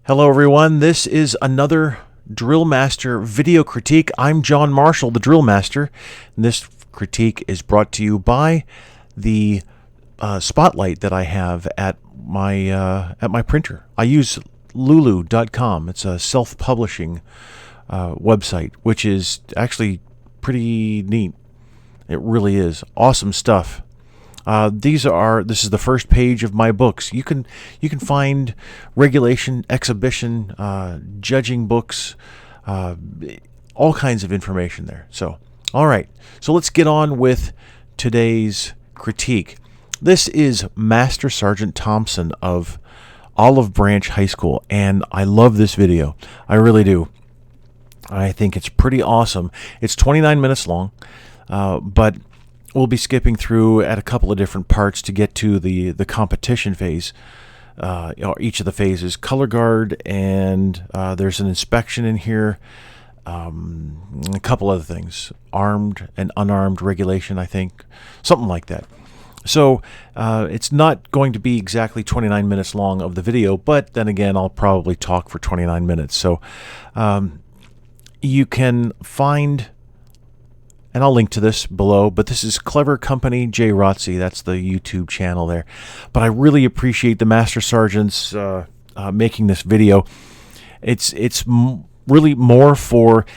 Hello everyone, this is another DrillMaster video critique. I'm John Marshall, the DrillMaster, and this critique is brought to you by the spotlight that I have at my printer. I use lulu.com. It's a self-publishing website, which is actually pretty neat. It really is. Awesome stuff. This is the first page of my books. You can find regulation, exhibition, judging books, all kinds of information there. So, all right. So let's get on with today's critique. This is Master Sergeant Thompson of Olive Branch High School, and I love this video. I really do. I think it's pretty awesome. It's 29 minutes long, but we'll be skipping through at a couple of different parts to get to the competition phase, each of the phases. Color guard, and there's an inspection in here, a couple other things. Armed and unarmed regulation, I think. Something like that. So it's not going to be exactly 29 minutes long of the video, but then again, I'll probably talk for 29 minutes. So you can find... and I'll link to this below, but this is Clever Company J. Rotzi. That's the YouTube channel there. But I really appreciate the Master Sergeants making this video. It's really more for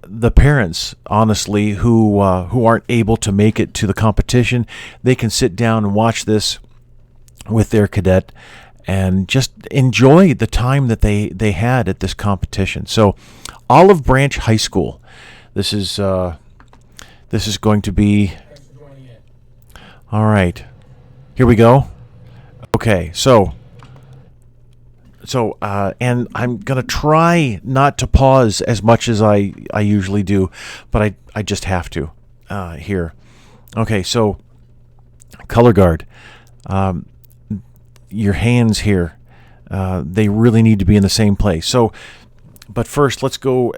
the parents, honestly, who aren't able to make it to the competition. They can sit down and watch this with their cadet and just enjoy the time that they had at this competition. So, Olive Branch High School. This is going to be... all right. Here we go. Okay, so and I'm going to try not to pause as much as I usually do, but I just have to here. Okay, so color guard. Your hands here, they really need to be in the same place. So, but first, let's go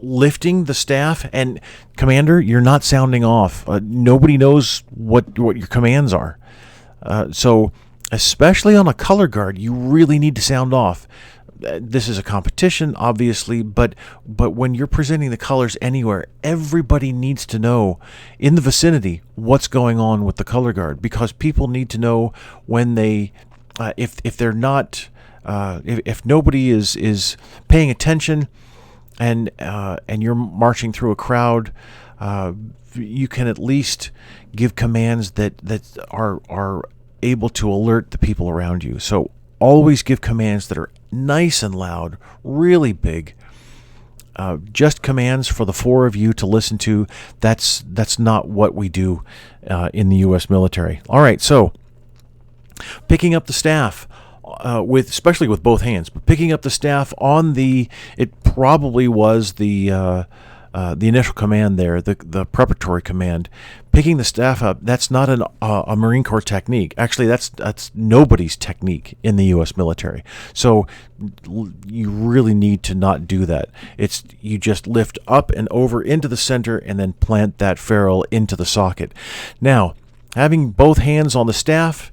lifting the staff. And Commander, you're not sounding off. Nobody knows what your commands are. So, especially on a color guard, you really need to sound off. This is a competition, obviously, but when you're presenting the colors anywhere, everybody needs to know in the vicinity what's going on with the color guard, because people need to know when they, if they're not. If nobody is paying attention, and you're marching through a crowd, you can at least give commands that are able to alert the people around you. So always give commands that are nice and loud, really big. Just commands for the four of you to listen to. That's not what we do in the U.S. military. All right, so picking up the staff. Especially with both hands, but picking up the staff on it probably was the initial command there, the preparatory command. Picking the staff up, that's not a Marine Corps technique. Actually, that's nobody's technique in the U.S. military. So you really need to not do that. You just lift up and over into the center and then plant that ferrule into the socket. Now, having both hands on the staff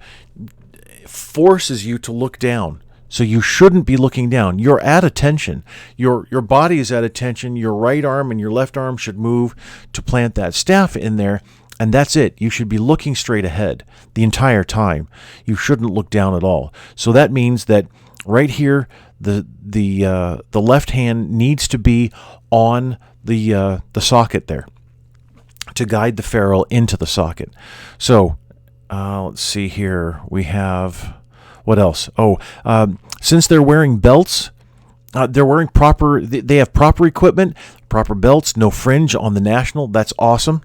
forces you to look down. So you shouldn't be looking down. You're at attention. Your body is at attention. Your right arm and your left arm should move to plant that staff in there, and that's it. You should be looking straight ahead the entire time. You shouldn't look down at all. So that means that right here, the left hand needs to be on the socket there to guide the ferrule into the socket. So let's see here. We have, what else? Oh, since they're wearing belts, they're wearing they have proper equipment, proper belts, no fringe on the national. That's awesome.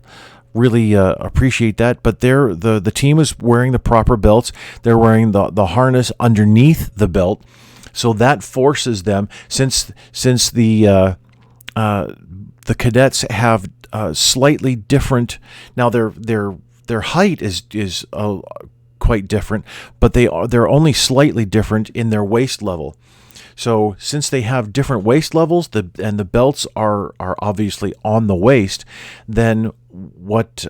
Really appreciate that. But the team is wearing the proper belts. They're wearing the harness underneath the belt, so that forces them. Since the cadets have slightly different. Now their height is quite different, but they're only slightly different in their waist level. So since they have different waist levels, and the belts are obviously on the waist, then what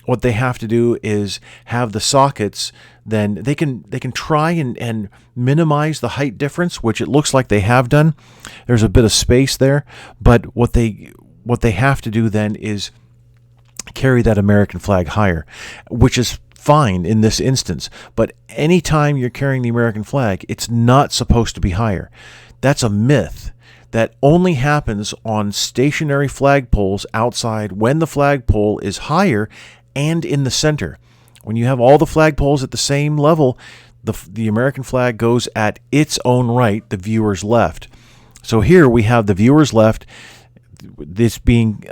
what they have to do is have the sockets. Then they can try and minimize the height difference, which it looks like they have done. There's a bit of space there, but what they have to do then is carry that American flag higher, which is fine in this instance. But anytime you're carrying the American flag, it's not supposed to be higher. That's a myth. That only happens on stationary flagpoles outside when the flagpole is higher and in the center. When you have all the flagpoles at the same level, the American flag goes at its own right, the viewer's left. So here we have the viewer's left, this being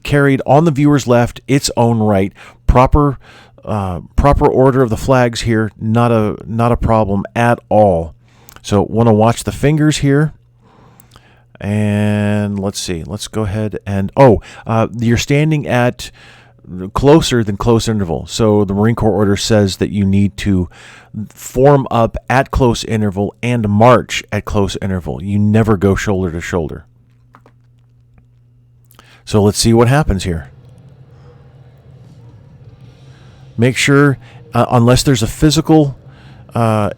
carried on the viewer's left, its own right. Proper order of the flags here, not a problem at all. So want to watch the fingers here. And let's see. Let's go ahead and you're standing at closer than close interval. So the Marine Corps order says that you need to form up at close interval and march at close interval. You never go shoulder to shoulder. So let's see what happens here. Make sure, unless there's a physical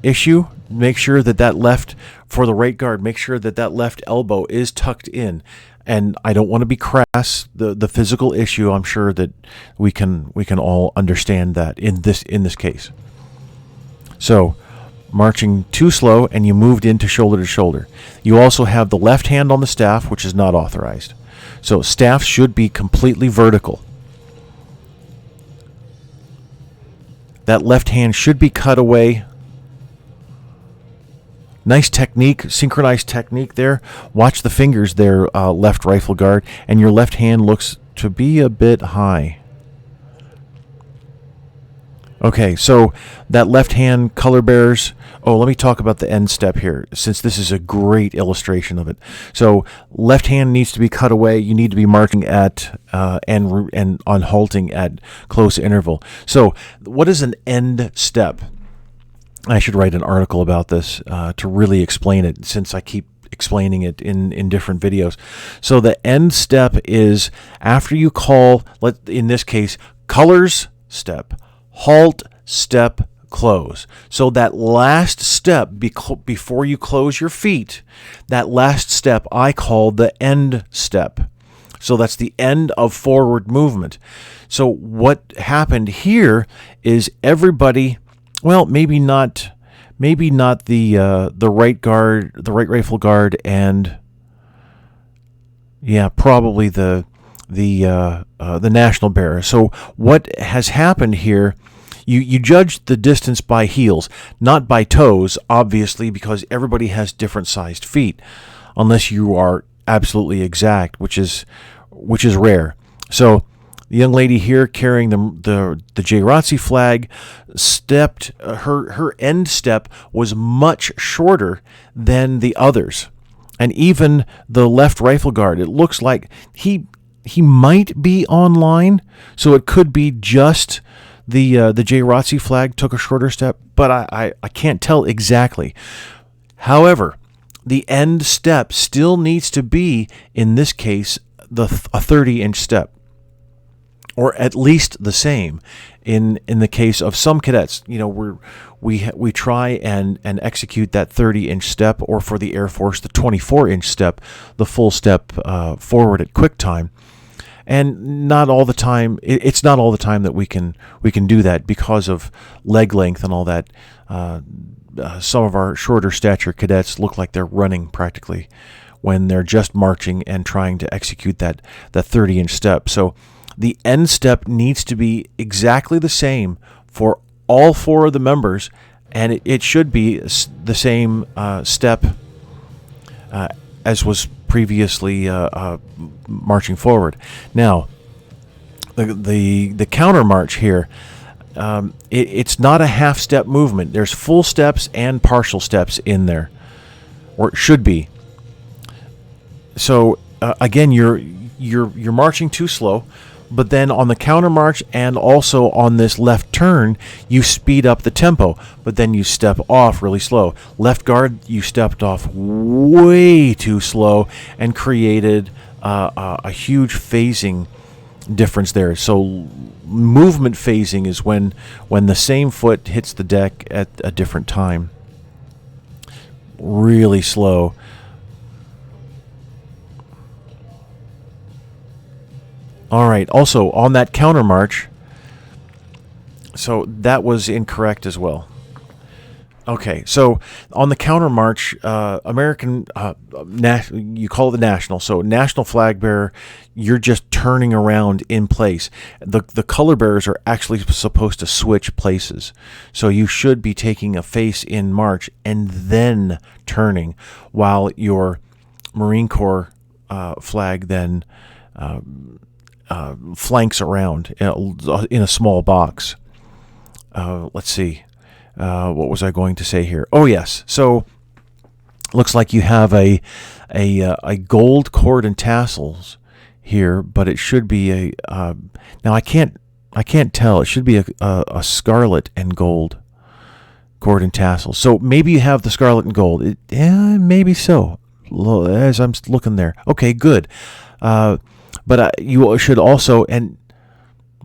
issue, make sure that left, for the right guard, make sure that left elbow is tucked in. And I don't want to be crass. The physical issue, I'm sure that we can all understand that in this case. So, marching too slow, and you moved into shoulder to shoulder. You also have the left hand on the staff, which is not authorized. So staff should be completely vertical. That left hand should be cut away. Nice technique, synchronized technique there. Watch the fingers there, left rifle guard, and your left hand looks to be a bit high. Okay, so that left hand color bearers. Oh, let me talk about the end step here, since this is a great illustration of it. So left hand needs to be cut away. You need to be marching at and on halting at close interval. So what is an end step? I should write an article about this to really explain it, since I keep explaining it in different videos. So the end step is after you call, in this case, colors step, halt, step, close. So that last step before you close your feet, that last step I call the end step. So that's the end of forward movement. So what happened here is everybody, well, maybe not the right guard, the right rifle guard, and probably the national bearer. So what has happened here? You judge the distance by heels, not by toes, obviously, because everybody has different sized feet, unless you are absolutely exact, which is rare. So the young lady here carrying the JROTC flag stepped, her end step was much shorter than the others. And even the left rifle guard, it looks like he might be online, so it could be just the JROTC flag took a shorter step, but I can't tell exactly. However, the end step still needs to be, in this case, a 30-inch step, or at least the same. In the case of some cadets, we try and execute that 30-inch step, or for the Air Force, the 24-inch step, the full step forward at quick time. And not all the time. It's not all the time that we can do that because of leg length and all that. Some of our shorter stature cadets look like they're running practically when they're just marching and trying to execute that 30-inch step. So the end step needs to be exactly the same for all four of the members, and it should be the same step as was previously marching forward. Now, the counter march here, it's not a half step movement. There's full steps and partial steps in there, or it should be. So again, you're marching too slow, but then on the counter march and also on this left turn, you speed up the tempo, but then you step off really slow. Left guard, you stepped off way too slow and created a huge phasing difference there. So movement phasing is when the same foot hits the deck at a different time. Really slow. All right. Also, on that counter march, so that was incorrect as well. Okay, so on the counter march, American, you call it the national. So national flag bearer, you're just turning around in place. The color bearers are actually supposed to switch places. So you should be taking a face in march and then turning, while your Marine Corps flag then flanks around in a small box. Let's see. What was I going to say here? Oh yes. So looks like you have a gold cord and tassels here, but it should be a now I can't tell. It should be a scarlet and gold cord and tassels. So maybe you have the scarlet and gold. Maybe so. As I'm looking there. Okay, good. But you should also, and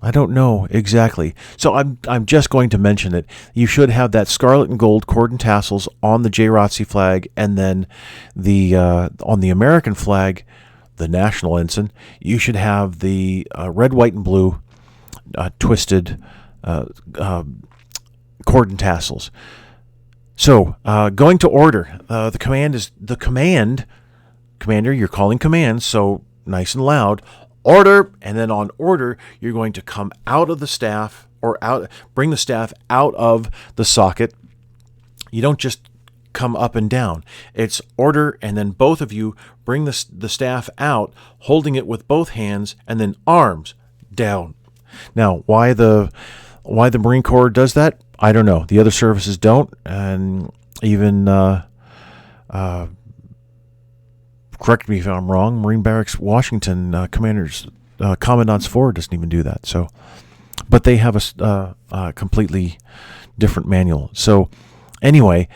I don't know exactly. So I'm just going to mention it. You should have that scarlet and gold cord and tassels on the JROTC flag, and then on the American flag, the national ensign, you should have the red, white, and blue twisted cord and tassels. So going to order, the command is the command. Commander, you're calling commands, so nice and loud. Order, and then on order, you're going to come out of the staff, or bring the staff out of the socket. You don't just come up and down. It's order, and then both of you bring the staff out, holding it with both hands, and then arms down. Now, why the Marine Corps does that, I don't know. The other services don't, and even correct me if I'm wrong, Marine Barracks Washington Commandant's Ford doesn't even do that. So, but they have a completely different manual. So anyway,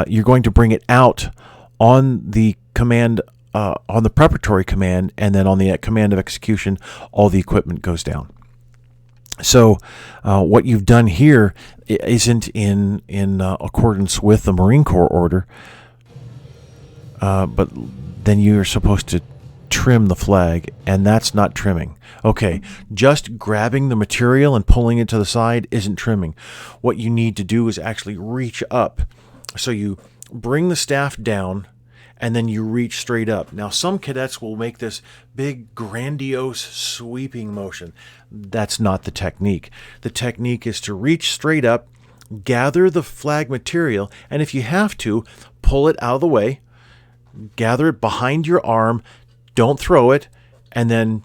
you're going to bring it out on the command, on the preparatory command, and then on the command of execution, all the equipment goes down. So what you've done here isn't in accordance with the Marine Corps order, but then you're supposed to trim the flag, and that's not trimming. Okay, just grabbing the material and pulling it to the side isn't trimming. What you need to do is actually reach up. So you bring the staff down, and then you reach straight up. Now, some cadets will make this big, grandiose, sweeping motion. That's not the technique. The technique is to reach straight up, gather the flag material, and if you have to, pull it out of the way, gather it behind your arm, don't throw it, and then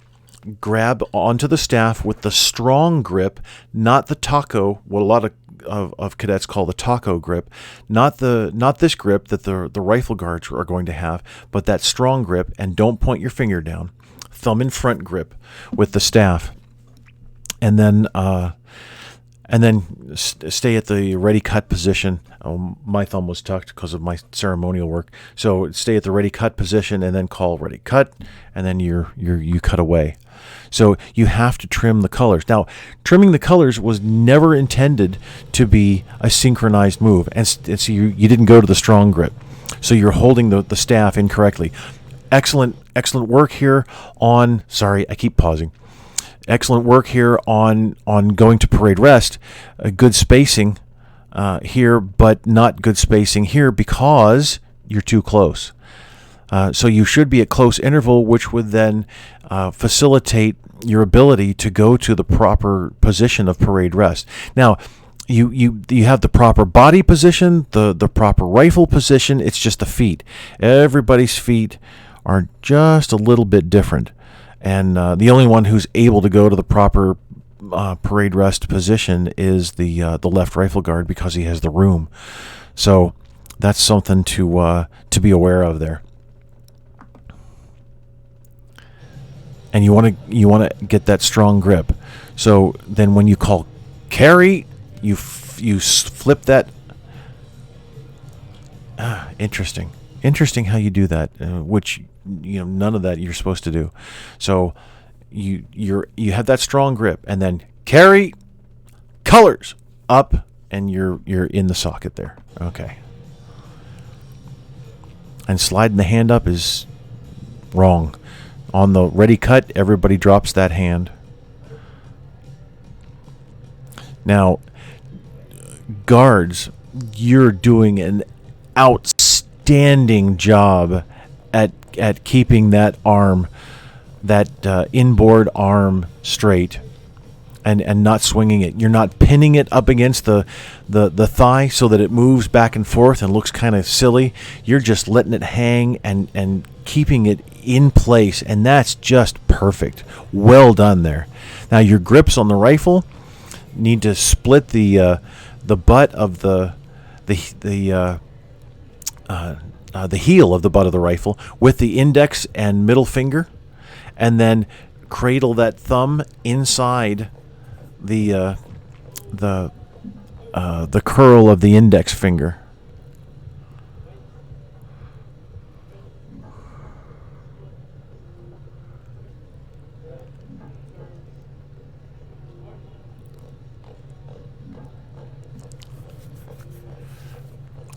grab onto the staff with the strong grip, not the taco, what a lot of cadets call the taco grip, not this grip that the rifle guards are going to have, but that strong grip, and don't point your finger down, thumb in front grip with the staff, and then stay at the ready cut position. My thumb was tucked because of my ceremonial work. So stay at the ready cut position, and then call ready cut, and then you cut away. So you have to trim the colors. Now, trimming the colors was never intended to be a synchronized move, and so you didn't go to the strong grip. So you're holding the staff incorrectly. Excellent work here on. Sorry, I keep pausing. Excellent work here on going to parade rest. Good spacing here, but not good spacing here because you're too close. So you should be at close interval, which would then facilitate your ability to go to the proper position of parade rest. Now, you have the proper body position, the proper rifle position. It's just the feet. Everybody's feet are just a little bit different. And the only one who's able to go to the proper parade rest position is the left rifle guard, because he has the room. So that's something to be aware of there. And you want to get that strong grip. So then when you call carry, you flip that. Interesting how you do that, which none of that you're supposed to do. So you have that strong grip, and then carry colors up, and you're in the socket there. Okay. And sliding the hand up is wrong. On the ready cut, everybody drops that hand. Now, guards, you're doing an outstanding job at keeping that arm, that inboard arm straight, and not swinging it. You're not pinning it up against the thigh so that it moves back and forth and looks kind of silly. You're just letting it hang and keeping it in place, and that's just perfect. Well done there. Now your grips on the rifle need to split the butt of the heel of the butt of the rifle with the index and middle finger, and then cradle that thumb inside the curl of the index finger.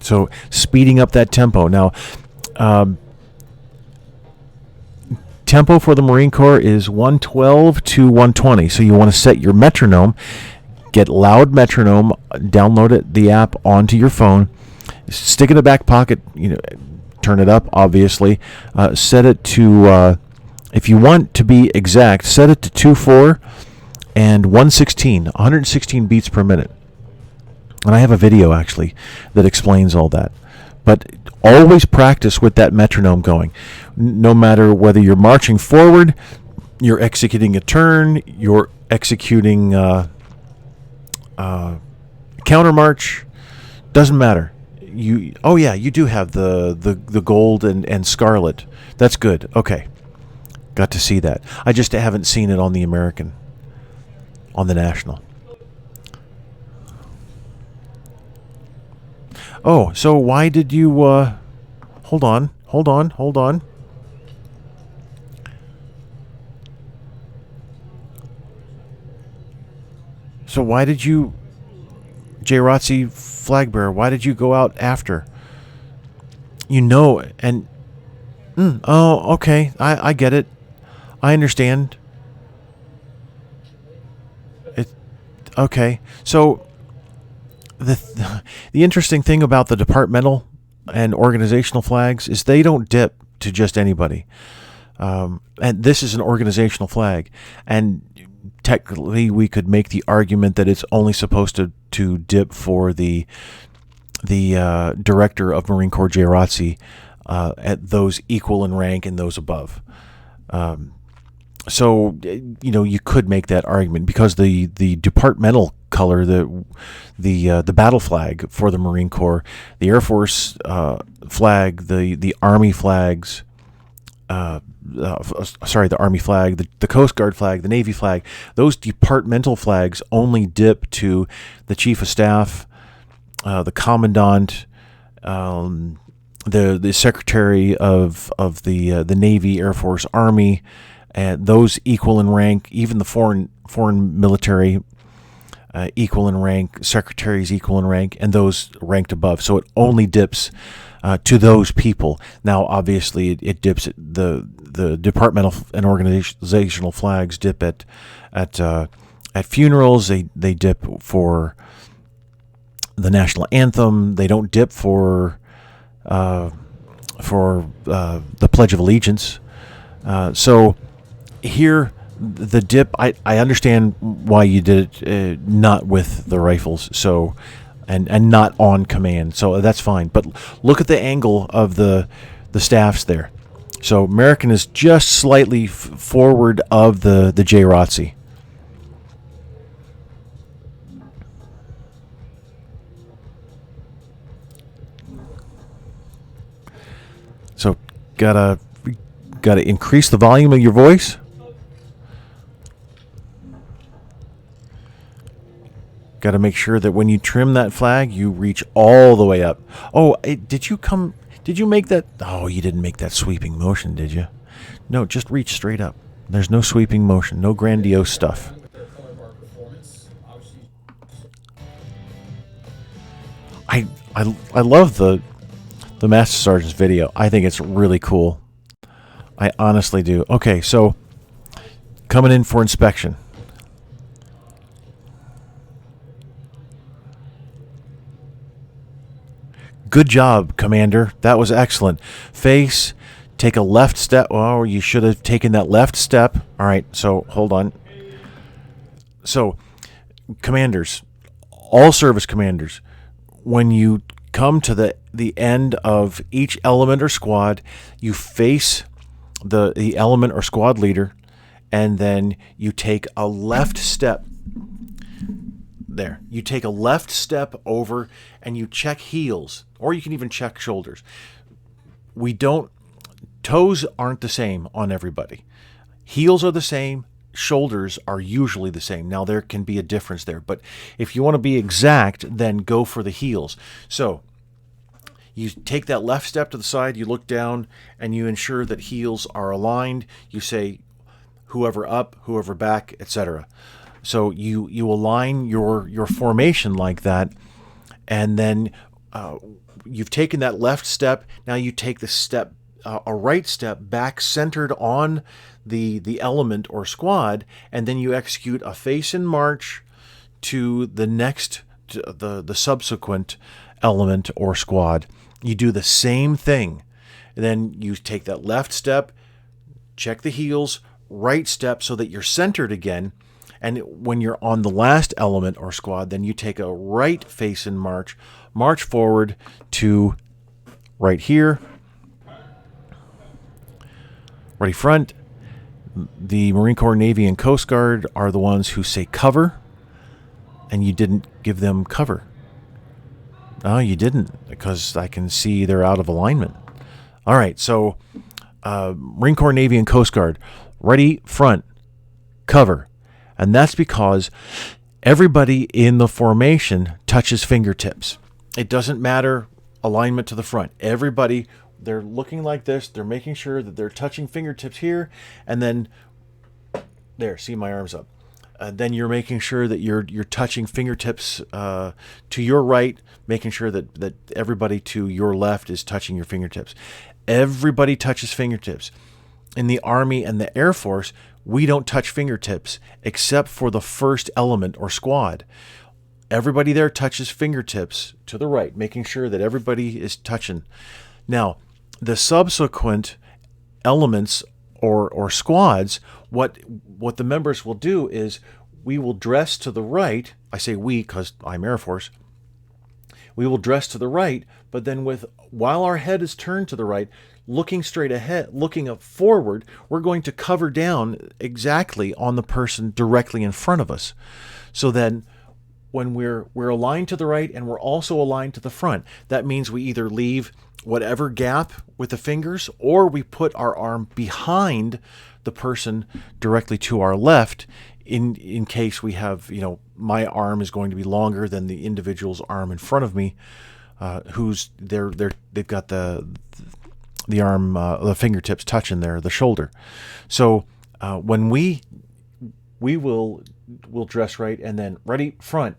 So speeding up that tempo. Now, tempo for the Marine Corps is 112 to 120. So you want to set your metronome, get loud metronome, download it, the app onto your phone, stick it in the back pocket, turn it up, obviously. Set it to, if you want to be exact, set it to 2/4 and 116 beats per minute. And I have a video, actually, that explains all that. But always practice with that metronome going. No matter whether you're marching forward, you're executing a turn, you're executing counter march, doesn't matter. You do have the gold and scarlet. That's good. Okay. Got to see that. I just haven't seen it on the American, on the National. Oh, so why did you, hold on. So why did you, JROTC flag bearer, why did you go out after? And, oh, okay, I get it. I understand. Okay, so the interesting thing about the departmental and organizational flags is they don't dip to just anybody. And this is an organizational flag. And technically we could make the argument that it's only supposed to dip for the director of Marine Corps JROTC at those equal in rank and those above. So you could make that argument because the departmental color, the battle flag for the Marine Corps, the Air Force flag, the Army flags, the Army flag, the Coast Guard flag, the Navy flag, those departmental flags only dip to the Chief of Staff, the Commandant, the Secretary of the Navy, Air Force, Army, and those equal in rank. Even the foreign military equal in rank, secretaries equal in rank, and those ranked above. So it only dips to those people. Now, obviously, it dips at the departmental and organizational flags dip at funerals. They dip for the national anthem. They don't dip for the Pledge of Allegiance. So here, the dip, I understand why you did it, not with the rifles, so and not on command, so that's fine. But look at the angle of the staffs there. So American is just slightly forward of the JROTC. So gotta increase the volume of your voice. Got to make sure that when you trim that flag, you reach all the way up. Oh, did you make that? Oh, you didn't make that sweeping motion, did you? No, just reach straight up. There's no sweeping motion, no grandiose stuff. I love the Master Sergeant's video. I think it's really cool. I honestly do. Okay, so coming in for inspection. Good job, Commander. That was excellent. Face, take a left step. Oh, you should have taken that left step. All right, so hold on. So, commanders, all service commanders, when you come to the end of each element or squad, you face the element or squad leader, and then you take a left step. There. You take a left step over and you check heels, or you can even check shoulders. Toes aren't the same on everybody. Heels are the same. Shoulders are usually the same. Now, there can be a difference there, but if you want to be exact, then go for the heels. So you take that left step to the side, you look down, and you ensure that heels are aligned. You say whoever up, whoever back, etc. So you align your formation like that, and then you've taken that left step. Now you take the step, a right step back centered on the element or squad, and then you execute a face and march to the next, the subsequent element or squad. You do the same thing. And then you take that left step, check the heels, right step so that you're centered again. And when you're on the last element or squad, then you take a right face and march forward to right here. Ready front. The Marine Corps, Navy, and Coast Guard are the ones who say cover, and you didn't give them cover. No, you didn't, because I can see they're out of alignment. All right, so Marine Corps, Navy, and Coast Guard, ready front, cover. And that's because everybody in the formation touches fingertips. It doesn't matter alignment to the front. Everybody, they're looking like this. They're making sure that they're touching fingertips here. And then, there, see my arms up. Then you're making sure that you're touching fingertips to your right, making sure that everybody to your left is touching your fingertips. Everybody touches fingertips. In the Army and the Air Force, we don't touch fingertips except for the first element or squad. Everybody there touches fingertips to the right, making sure that everybody is touching. Now, the subsequent elements or squads, what the members will do is we will dress to the right. I say we because I'm Air Force. We will dress to the right, but then while our head is turned to the right, looking straight ahead, looking up forward, we're going to cover down exactly on the person directly in front of us. So then when we're aligned to the right and we're also aligned to the front, that means we either leave whatever gap with the fingers, or we put our arm behind the person directly to our left in case we have, my arm is going to be longer than the individual's arm in front of me, they've got the arm, the fingertips touching the shoulder. So when we'll dress right and then ready front,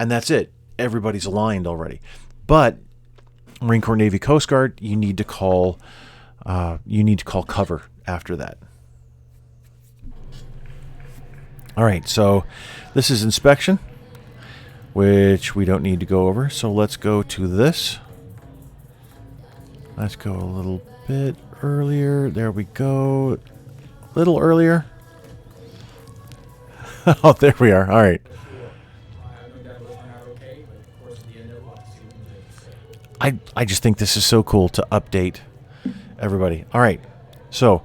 and that's it. Everybody's aligned already. But Marine Corps, Navy, Coast Guard, you need to call cover after that. All right, so this is inspection, which we don't need to go over. So let's go to this. Let's go a little bit earlier. There we go. A little earlier. Oh, there we are. All right. I just think this is so cool to update everybody. All right. So,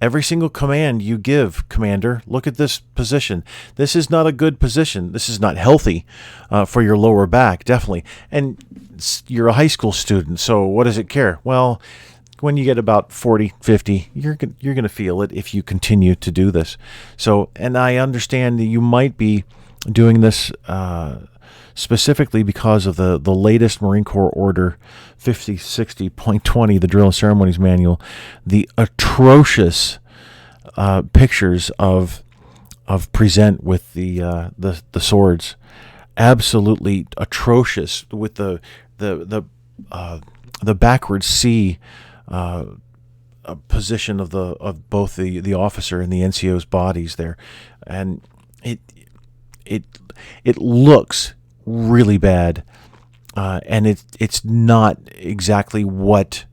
every single command you give, Commander, look at this position. This is not a good position. This is not healthy for your lower back, definitely. And you're a high school student, so what does it care? Well, when you get about 40, 50, you're going to feel it if you continue to do this. So, and I understand that you might be doing this specifically because of the latest Marine Corps Order 5060.20, the Drill and Ceremonies Manual, the atrocious pictures of present with the swords, absolutely atrocious, with the backward C position of both the officer and the NCO's bodies there, and it looks really bad, and it's not exactly what's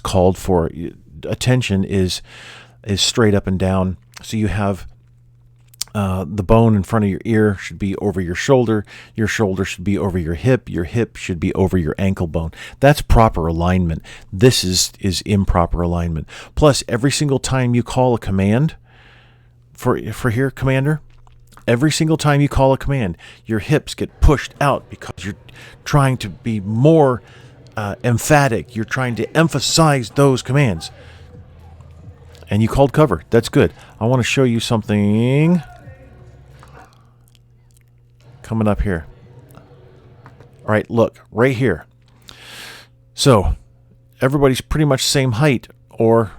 called for. Attention is straight up and down. So you have the bone in front of your ear should be over your shoulder should be over your hip should be over your ankle bone. That's proper alignment. This is improper alignment. Plus, every single time you call a command for here, Commander, every single time you call a command, your hips get pushed out because you're trying to be more emphatic. You're trying to emphasize those commands. And you called cover. That's good. I want to show you something coming up here. All right, look, right here. So everybody's pretty much same height or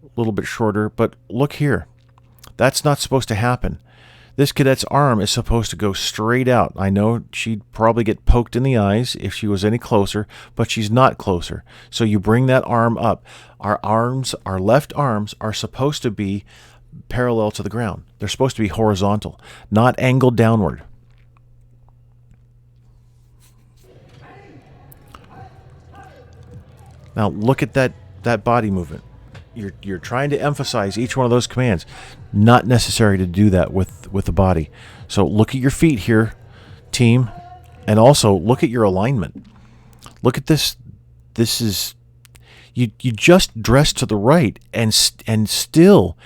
a little bit shorter, but look here. That's not supposed to happen. This cadet's arm is supposed to go straight out. I know she'd probably get poked in the eyes if she was any closer, but she's not closer. So you bring that arm up. Our left arms are supposed to be parallel to the ground. They're supposed to be horizontal, not angled downward. Now look at that body movement. You're trying to emphasize each one of those commands. Not necessary to do that with the body. So look at your feet here, team, and also look at your alignment. Look at this. This is you just dressed to the right, and still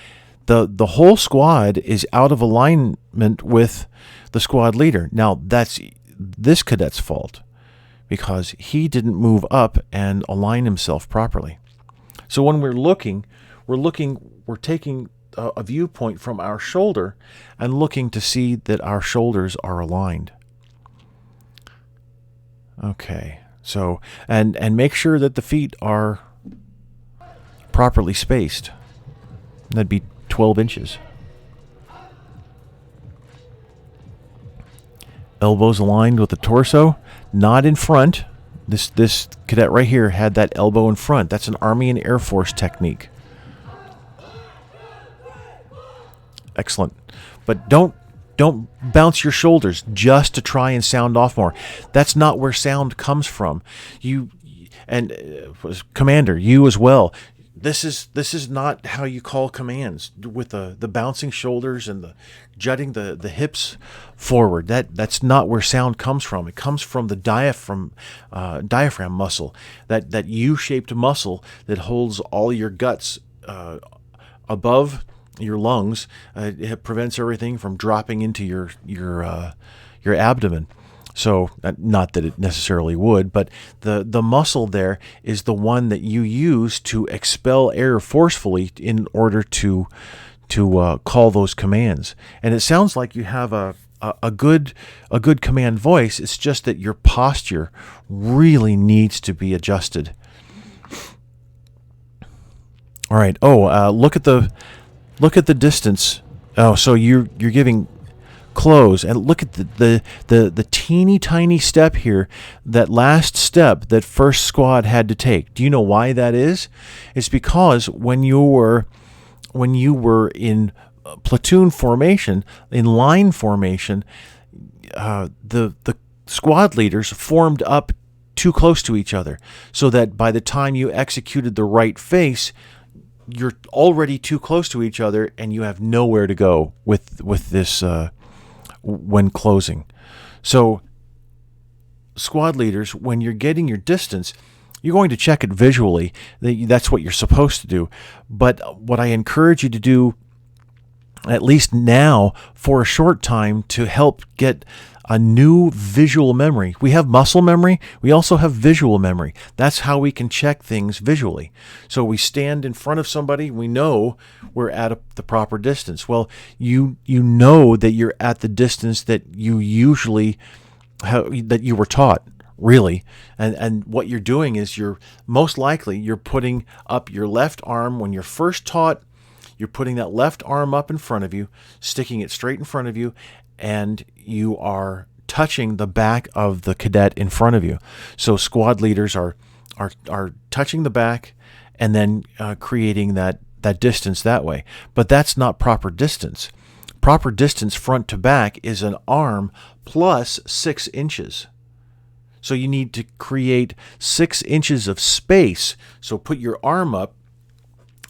the whole squad is out of alignment with the squad leader. Now that's this cadet's fault because he didn't move up and align himself properly. So when we're taking a viewpoint from our shoulder and looking to see that our shoulders are aligned. Okay, so and make sure that the feet are properly spaced. That'd be 12 inches. Elbows aligned with the torso, not in front. This cadet right here had that elbow in front. That's an Army and Air Force technique. Excellent. But don't bounce your shoulders just to try and sound off more. That's not where sound comes from. You and Commander, you as well. This is not how you call commands with the bouncing shoulders and the jutting the hips forward. That's not where sound comes from. It comes from the diaphragm muscle, that U-shaped muscle that holds all your guts above your lungs. It prevents everything from dropping into your abdomen. So, not that it necessarily would, but the muscle there is the one that you use to expel air forcefully in order to call those commands. And it sounds like you have a good command voice. It's just that your posture really needs to be adjusted. All right. Look at the distance. Oh, so you're giving close, and look at the teeny tiny step here, that last step that first squad had to take. Do you know why that is? It's because when you were in platoon formation, in line formation, the squad leaders formed up too close to each other, so that by the time you executed the right face, you're already too close to each other, and you have nowhere to go with this when closing. So squad leaders, when you're getting your distance, you're going to check it visually. That's what you're supposed to do. But what I encourage you to do, at least now for a short time, to help get a new visual memory. We have muscle memory. We also have visual memory. That's how we can check things visually. So we stand in front of somebody. We know we're at the proper distance. Well, you know that you're at the distance that you usually that you were taught, really. And what you're doing is you're putting up your left arm. When you're first taught, you're putting that left arm up in front of you, sticking it straight in front of you, and you are touching the back of the cadet in front of you. So squad leaders are touching the back and then creating that distance that way. But that's not proper distance. Proper distance front to back is an arm plus 6 inches. So you need to create 6 inches of space. So put your arm up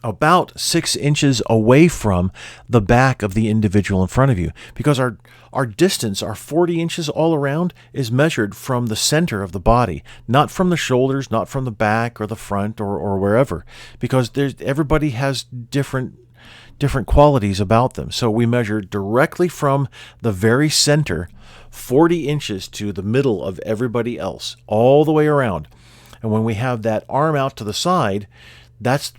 about 6 inches away from the back of the individual in front of you, because our distance, our 40 inches all around, is measured from the center of the body, not from the shoulders, not from the back or the front or wherever, because everybody has different qualities about them. So we measure directly from the very center, 40 inches to the middle of everybody else, all the way around. And when we have that arm out to the side,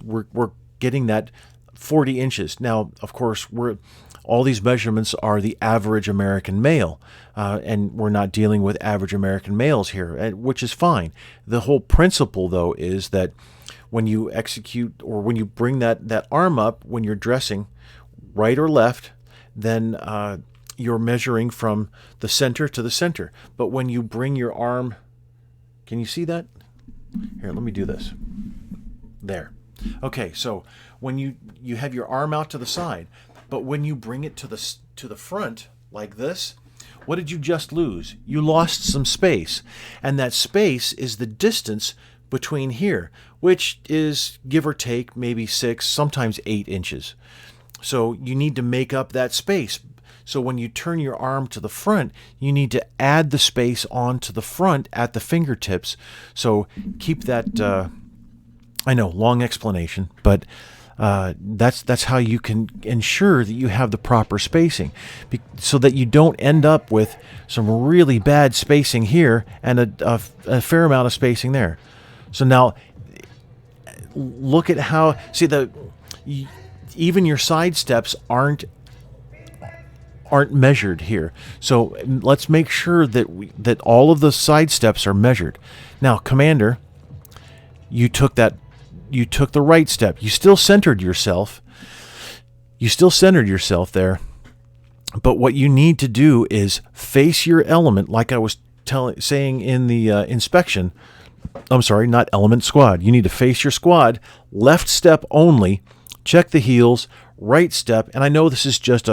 we're getting that 40 inches. Now, of course, all these measurements are the average American male, and we're not dealing with average American males here, which is fine. The whole principle, though, is that when you execute or when you bring that arm up when you're dressing, right or left, then you're measuring from the center to the center. But when you bring your arm, can you see that? Here, let me do this. There. Okay, so when you have your arm out to the side, but when you bring it to the front like this, what did you just lose? You lost some space, and that space is the distance between here, which is, give or take, maybe 6, sometimes 8 inches. So you need to make up that space. So when you turn your arm to the front, you need to add the space onto the front at the fingertips. So keep that. I know, long explanation, but that's how you can ensure that you have the proper spacing, so that you don't end up with some really bad spacing here and a fair amount of spacing there. So now, look at how, even your side steps aren't measured here. So let's make sure that all of the side steps are measured. Now, Commander, you took the right step. You still centered yourself. There. But what you need to do is face your element, like I was saying in the inspection. I'm sorry, not element, squad. You need to face your squad, left step only, check the heels, right step. And I know this is just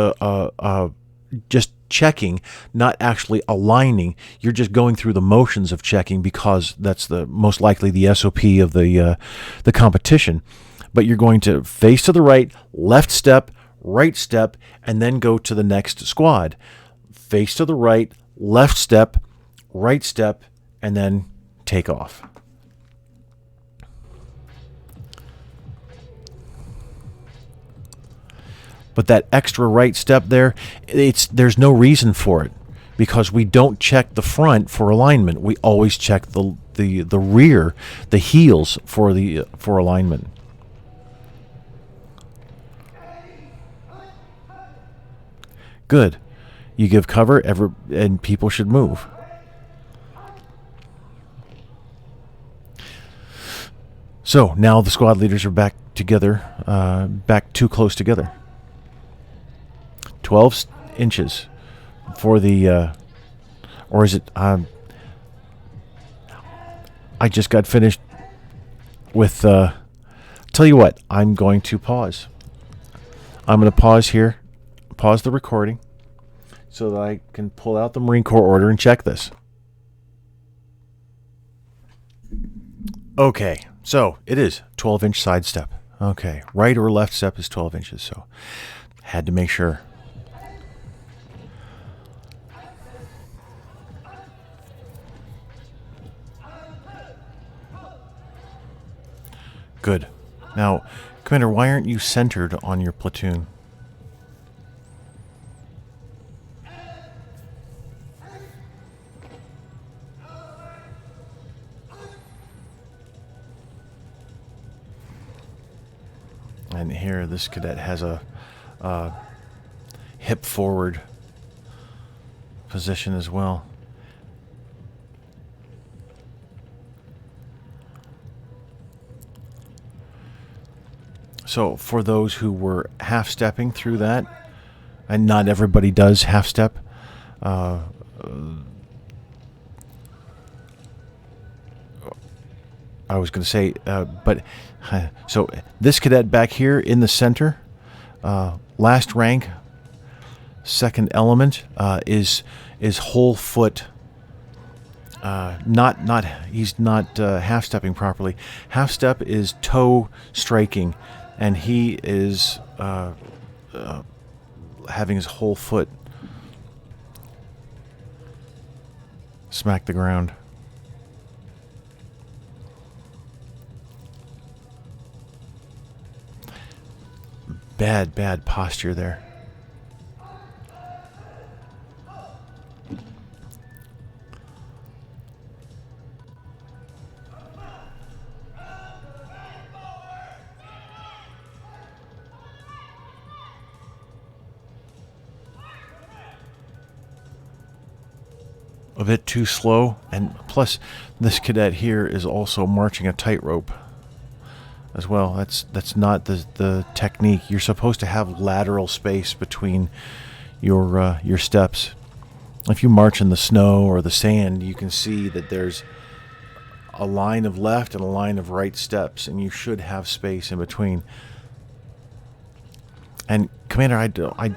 just checking, not actually aligning. You're just going through the motions of checking, because that's the most likely the SOP of the competition. But you're going to face to the right, left step, right step, and then go to the next squad. Face to the right, left step, right step, and then take off. But that extra right step there, there's no reason for it, because we don't check the front for alignment. We always check the rear, the heels for alignment. Good. You give cover, and people should move. So now the squad leaders are back together, back too close together. 12 inches for the, or is it, I just got finished with, tell you what, I'm going to pause. I'm going to pause here, pause the recording, so that I can pull out the Marine Corps order and check this. Okay, so it is 12-inch side step. Okay, right or left step is 12 inches, so had to make sure. Good. Now, Commander, why aren't you centered on your platoon? And here, this cadet has a hip forward position as well. So for those who were half-stepping through that, and not everybody does half-step, I was going to say, but so this cadet back here in the center, last rank, second element, is whole foot. He's not half stepping properly. Half step is toe striking, and he is having his whole foot smack the ground. Bad posture there. A bit too slow, and plus this cadet here is also marching a tightrope as well. That's not the technique. You're supposed to have lateral space between your steps. If you march in the snow or the sand, you can see that there's a line of left and a line of right steps, and you should have space in between. And Commander, I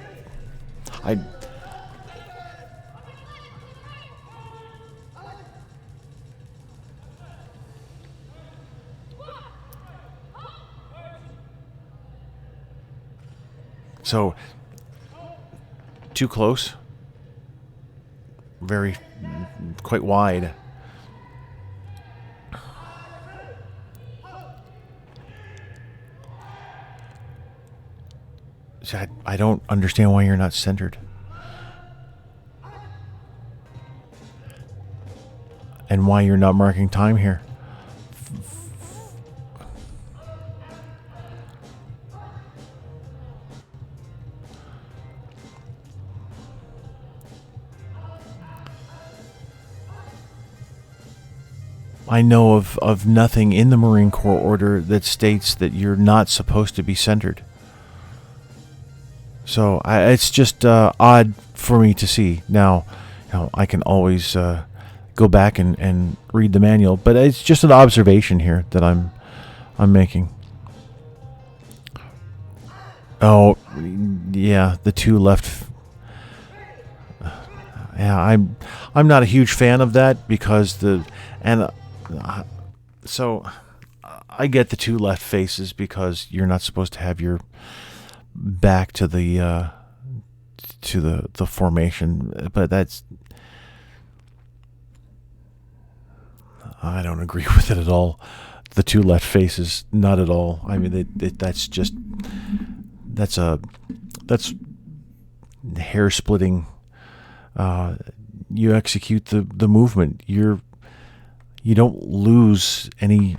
so, too close, quite wide. So I don't understand why you're not centered. And why you're not marking time here. I know of nothing in the Marine Corps order that states that you're not supposed to be centered. So it's just odd for me to see. Now, I can always go back and read the manual, but it's just an observation here that I'm making. Oh, yeah, the two left. Yeah, I'm not a huge fan of that because so I get the two left faces because you're not supposed to have your back to the formation, but I don't agree with it at all. The two left faces, not at all. I mean, that's hair splitting. You execute the movement. You don't lose any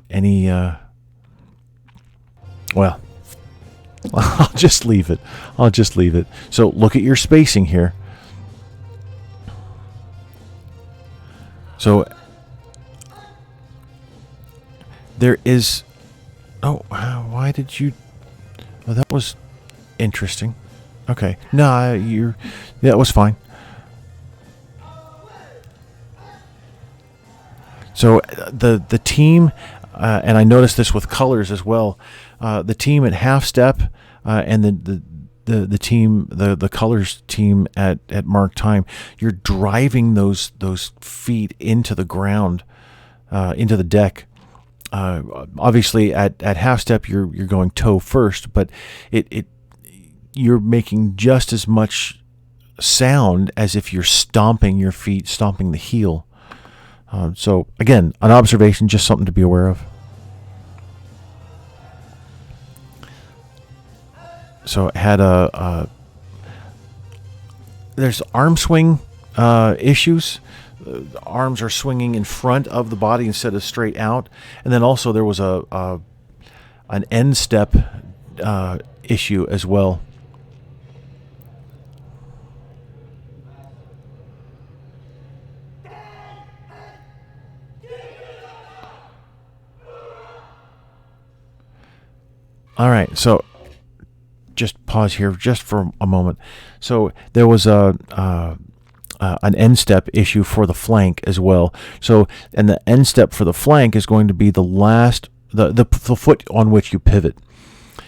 well, I'll just leave it. So look at your spacing here. So there is, why did you, that was interesting. Okay. No, that was fine. So the team, and I noticed this with colors as well. The team at half step and the team, the colors team at mark time, you're driving those feet into the ground, into the deck. Obviously, at half step you're going toe first, but you're making just as much sound as if you're stomping your feet, stomping the heel. So again, an observation, just something to be aware of. So it had there's arm swing issues. Arms are swinging in front of the body instead of straight out, and then also there was an end step issue as well. All right, so just pause here just for a moment. So there was an end step issue for the flank as well. So, and the end step for the flank is going to be the last, the foot on which you pivot.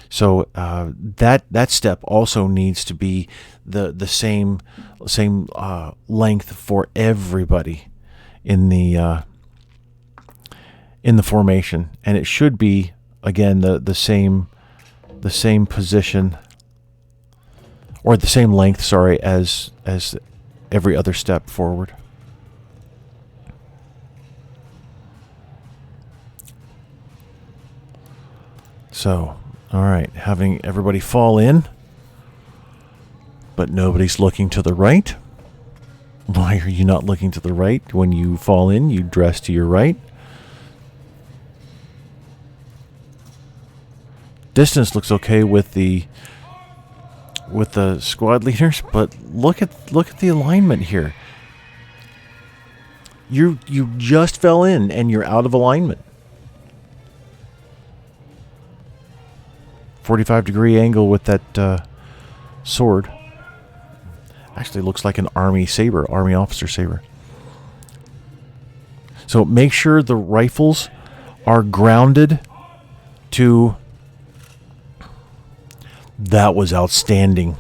So that step also needs to be the same length for everybody in the formation, and it should be again the same position, or the same length, sorry, as every other step forward. So, all right, having everybody fall in, but nobody's looking to the right. Why are you not looking to the right? When you fall in, you dress to your right. Distance looks okay with the squad leaders, but look at the alignment here. You just fell in and you're out of alignment. 45-degree angle with that sword. Actually looks like an army saber, army officer saber. So make sure the rifles are grounded to... That was outstanding.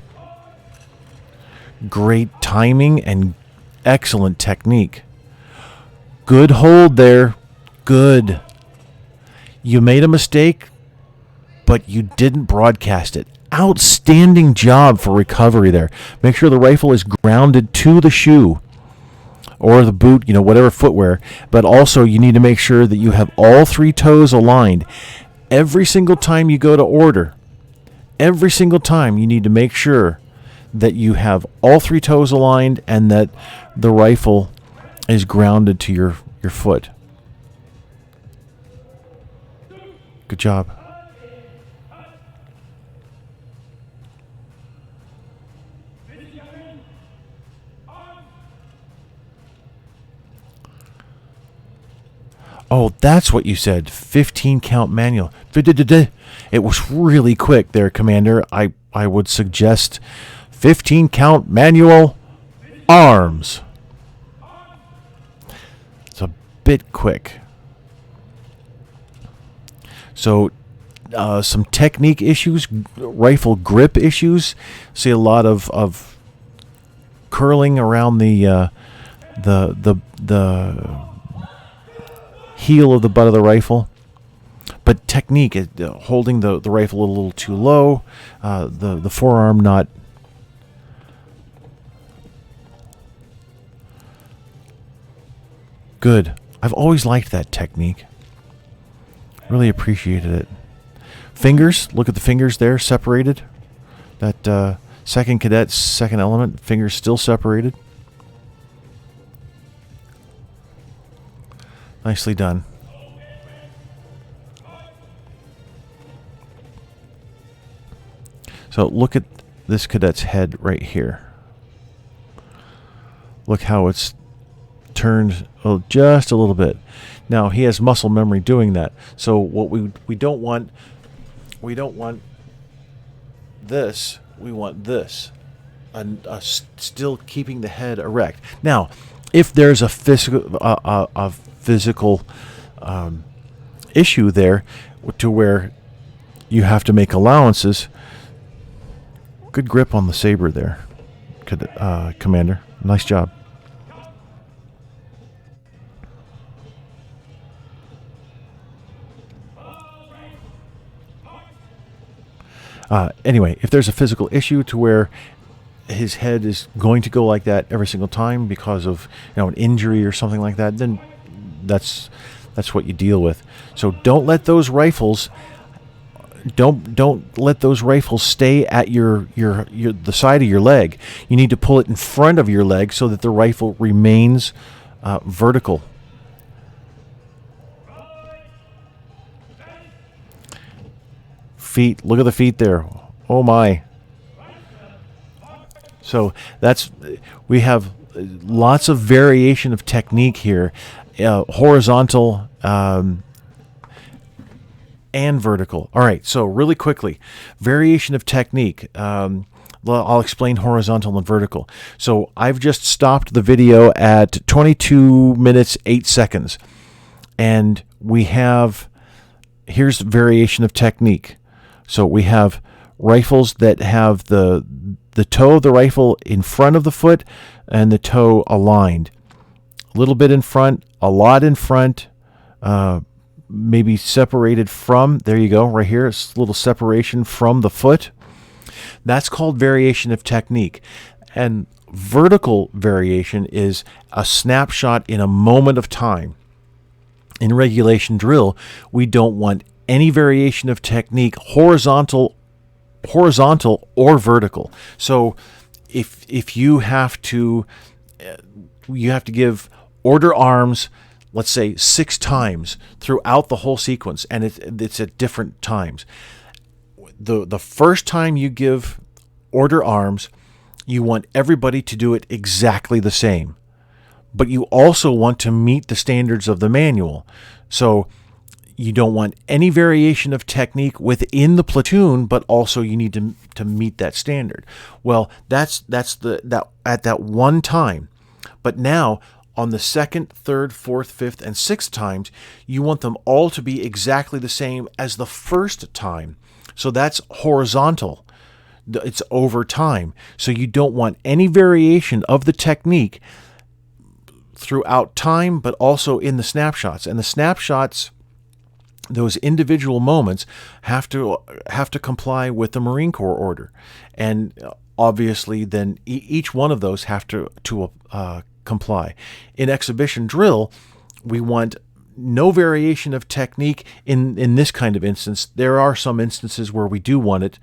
Great timing and excellent technique. Good hold there. Good. You made a mistake, but you didn't broadcast it. Outstanding job for recovery there. Make sure the rifle is grounded to the shoe or the boot, whatever footwear. But also you need to make sure that you have all three toes aligned. Every single time you go to order, every single time you need to make sure that you have all three toes aligned and that the rifle is grounded to your foot. Good job. Oh, that's what you said. 15 count manual. It was really quick there, Commander. I would suggest 15 count manual arms. It's a bit quick. So some technique issues, rifle grip issues. See a lot of curling around the heel of the butt of the rifle. But technique, holding the rifle a little too low, the forearm not... Good. I've always liked that technique. Really appreciated it. Fingers, look at the fingers there, separated. That second cadet, second element, fingers still separated. Nicely done. So look at this cadet's head right here. Look how it's turned just a little bit. Now he has muscle memory doing that. So what we don't want this. We want this, and still keeping the head erect. Now, if there's a physical issue there, to where you have to make allowances. Good grip on the saber there, Commander. Nice job. Anyway, if there's a physical issue to where his head is going to go like that every single time because of an injury or something like that, then that's what you deal with. So don't let those rifles stay at the side of your leg. You need to pull it in front of your leg so that the rifle remains vertical. feet. Look at the feet there. Oh my. So we have lots of variation of technique here, horizontal and vertical. All right, so really quickly, variation of technique. I'll explain horizontal and vertical. So I've just stopped the video at 22 minutes 8 seconds, and here's variation of technique. So we have rifles that have the toe of the rifle in front of the foot and the toe aligned. A little bit in front, a lot in front, maybe separated from, there you go, right here, it's a little separation from the foot. That's called variation of technique. And vertical variation is a snapshot in a moment of time. In regulation drill, we don't want any variation of technique, horizontal or vertical. So if you have to give order arms, let's say 6 times throughout the whole sequence, and it's at different times. The first time you give order arms, you want everybody to do it exactly the same, but you also want to meet the standards of the manual. So you don't want any variation of technique within the platoon, but also you need to meet that standard. Well, that's at that one time. But now on the second, third, fourth, fifth, and sixth times, you want them all to be exactly the same as the first time. So that's horizontal. It's over time. So you don't want any variation of the technique throughout time, but also in the snapshots. And the snapshots, those individual moments, have to comply with the Marine Corps order, and obviously then each one of those have to comply. In exhibition drill, we want no variation of technique in this kind of instance. There are some instances where we do want it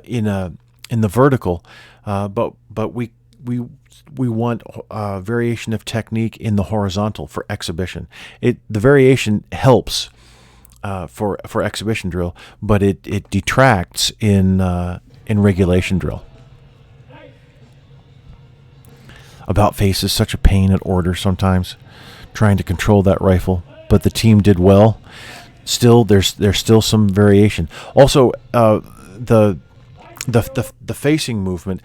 in the vertical, but we want variation of technique in the horizontal for exhibition. The variation helps for exhibition drill, but it detracts in regulation drill. About face is such a pain at order sometimes, trying to control that rifle, but the team did well. Still, there's still some variation. Also, the facing movement,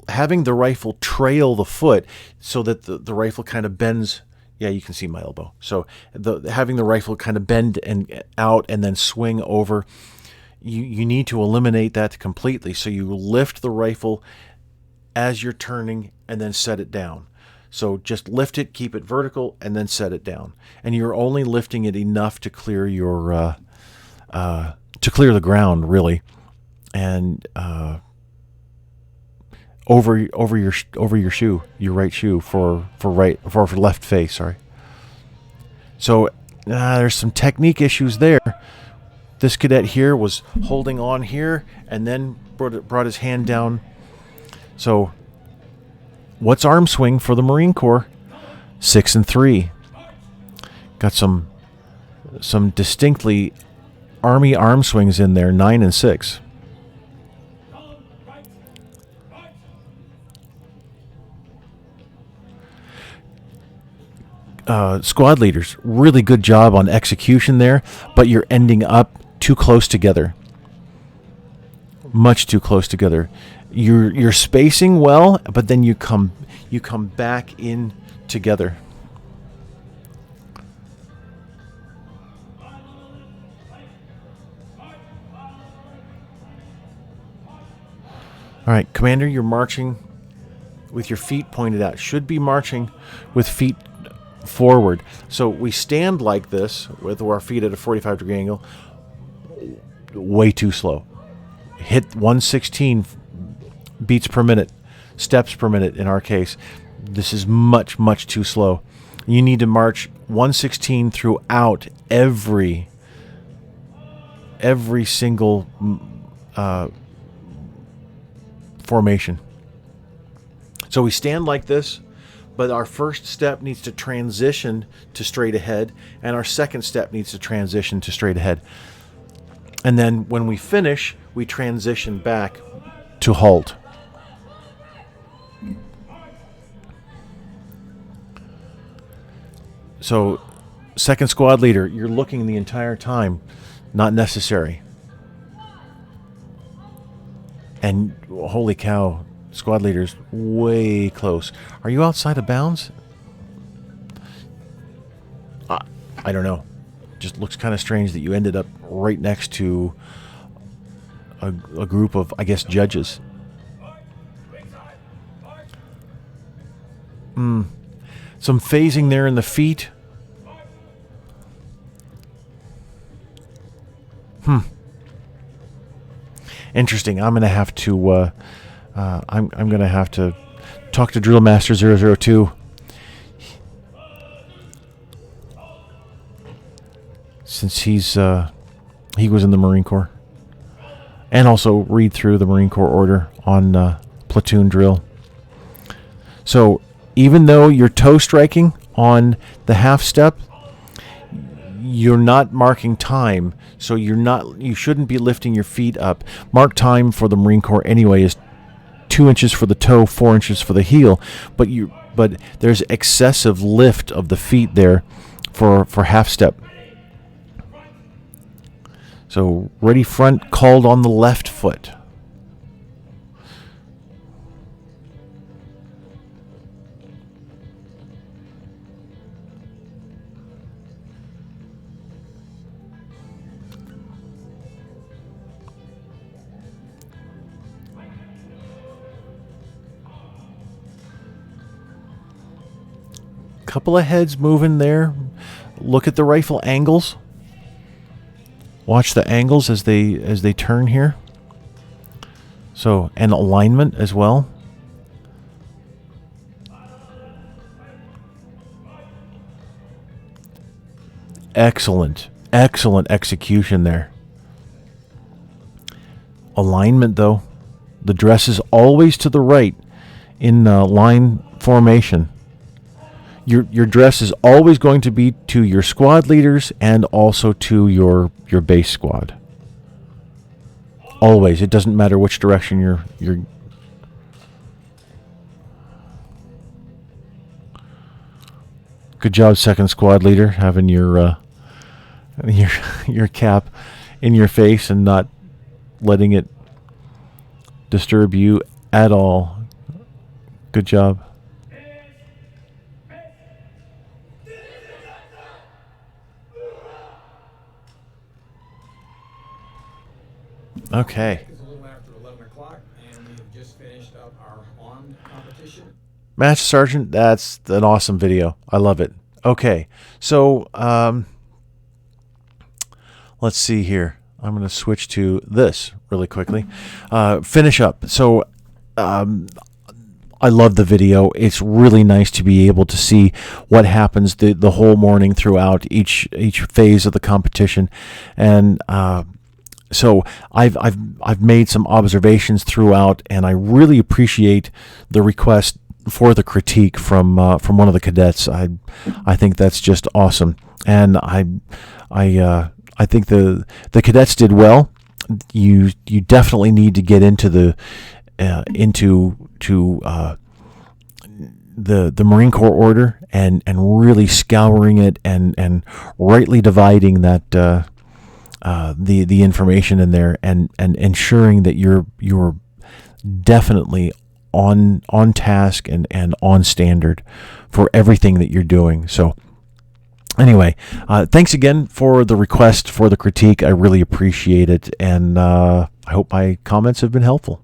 having the rifle trail the foot so that the rifle kind of bends. Yeah, you can see my elbow. So having the rifle kind of bend and out and then swing over, you need to eliminate that completely. So you lift the rifle as you're turning and then set it down. So just lift it, keep it vertical, and then set it down. And you're only lifting it enough to clear the ground, really, and over your shoe, your right shoe for left face. Sorry. So there's some technique issues there. This cadet here was holding on here and then brought his hand down. So what's arm swing for the Marine Corps? 6 and 3. Got some distinctly Army arm swings in there. 9 and 6. Squad leaders, really good job on execution there, but you're ending up too close together. Much too close together. You're spacing well, but then you come back in together. All right, Commander, you're marching with your feet pointed out. Should be marching with feet forward. So we stand like this with our feet at a 45-degree angle. Way too slow. Hit 116 beats per minute, steps per minute in our case. This is much, much too slow. You need to march 116 throughout every single formation. So we stand like this, but our first step needs to transition to straight ahead, and our second step needs to transition to straight ahead. And then when we finish, we transition back to halt. So, second squad leader, you're looking the entire time. Not necessary. And holy cow, squad leader's way close. Are you outside of bounds? I don't know. Just looks kind of strange that you ended up right next to a group of, I guess, judges. Some phasing there in the feet. Interesting. I'm gonna have to. I'm gonna have to talk to DrillMaster 002. Since he was in the Marine Corps, and also read through the Marine Corps order on platoon drill. So even though you're toe striking on the half step, you're not marking time. So you shouldn't be lifting your feet up. Mark time for the Marine Corps anyway is 2 inches for the toe, 4 inches for the heel. But there's excessive lift of the feet there for half step. So ready front called on the left foot. Couple of heads moving there. Look at the rifle angles. Watch the angles as they turn here. So, and alignment as well. Excellent execution there. Alignment though. The dress is always to the right in line formation. Your dress is always going to be to your squad leaders and also to your base squad. Always. It doesn't matter which direction you're. Good job, second squad leader, having your cap in your face and not letting it disturb you at all. Good job. Okay. It's a little after 11 o'clock, and we have just finished up our armed competition. Master Sergeant, that's an awesome video. I love it. Okay, so let's see here. I'm going to switch to this really quickly. Finish up. So I love the video. It's really nice to be able to see what happens the whole morning throughout each phase of the competition, and so I've made some observations throughout, and I really appreciate the request for the critique from one of the cadets. I think that's just awesome, and I think the cadets did well. You definitely need to get into the Marine Corps order and really scouring it and rightly dividing that the information in there and ensuring that you're definitely on task and on standard for everything that you're doing. So anyway, thanks again for the request for the critique. I really appreciate it, and I hope my comments have been helpful.